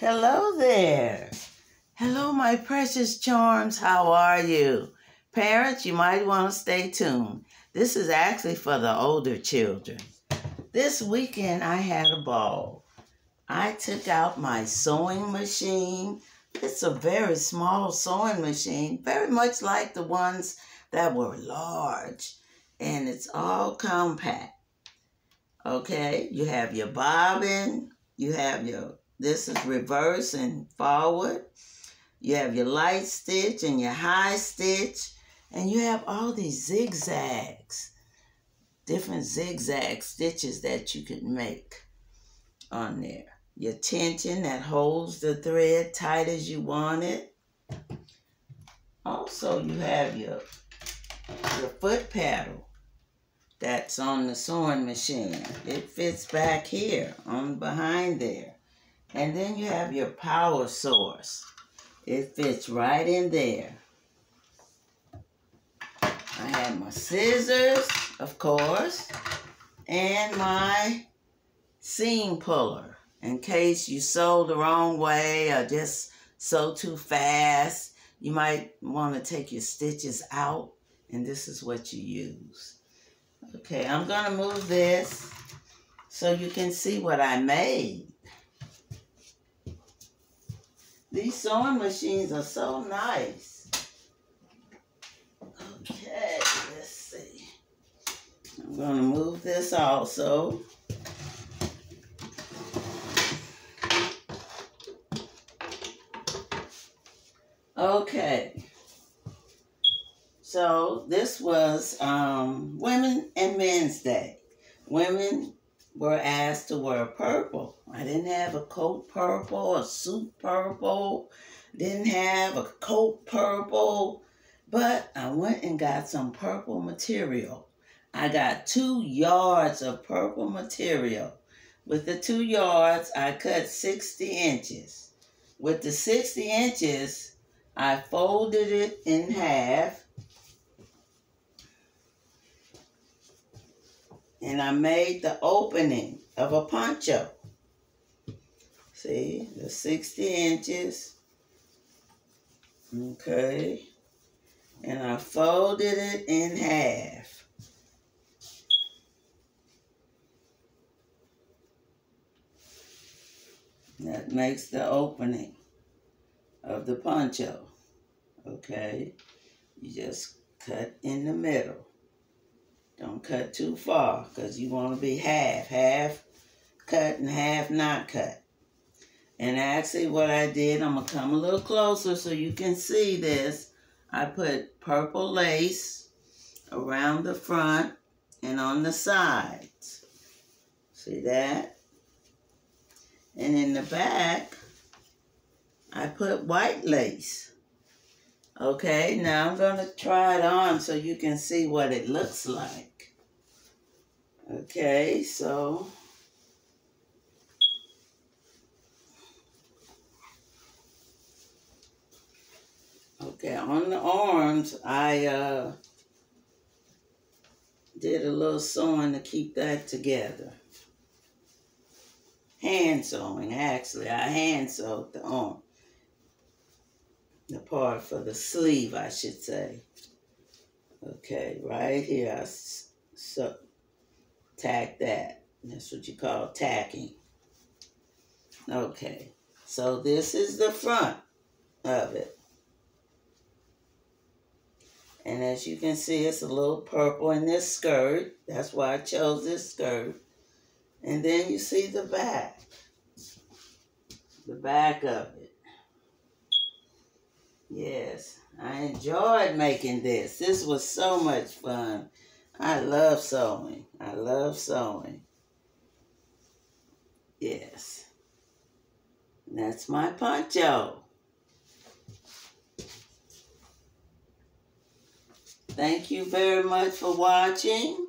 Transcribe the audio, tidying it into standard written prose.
Hello there. Hello, my precious charms. How are you? Parents, you might want to stay tuned. This is actually for the older children. This weekend, I had a ball. I took out my sewing machine. It's a very small sewing machine, very much like the ones that were large. And it's all compact. Okay, you have your bobbin, this is reverse and forward. You have your light stitch and your high stitch, and you have all these zigzags, different zigzag stitches that you can make on there. Your tension that holds the thread tight as you want it. Also, you have your foot paddle that's on the sewing machine. It fits back here on behind there. And then you have your power source. It fits right in there. I have my scissors, of course, and my seam puller in case you sew the wrong way or just sew too fast. You might want to take your stitches out, and this is what you use. Okay, I'm going to move this so you can see what I made. These sewing machines are so nice. Okay, let's see. I'm going to move this also. Okay. So this was Women and Men's Day. Women were asked to wear purple. I didn't have a coat purple, a suit purple, didn't have a coat purple, but I went and got some purple material. I got 2 yards of purple material. With the 2 yards, I cut 60 inches. With the 60 inches, I folded it in half, and I made the opening of a poncho. See, the 60 inches. Okay. And I folded it in half. That makes the opening of the poncho. Okay. You just cut in the middle. Don't cut too far because you want to be half cut and half not cut. And actually what I did, I'm going to come a little closer so you can see this. I put purple lace around the front and on the sides. See that? And in the back, I put white lace. Okay, now I'm going to try it on so you can see what it looks like. Okay, so on the arms, I did a little sewing to keep that together. Hand sewing, actually. I hand sewed the arm. The part for the sleeve, I should say. Okay, right here, I tack that. That's what you call tacking. Okay, so this is the front of it. And as you can see, it's a little purple in this skirt. That's why I chose this skirt. And then you see the back. The back of it. Yes, I enjoyed making this. This was so much fun. I love sewing. I love sewing. Yes. That's my poncho. Thank you very much for watching.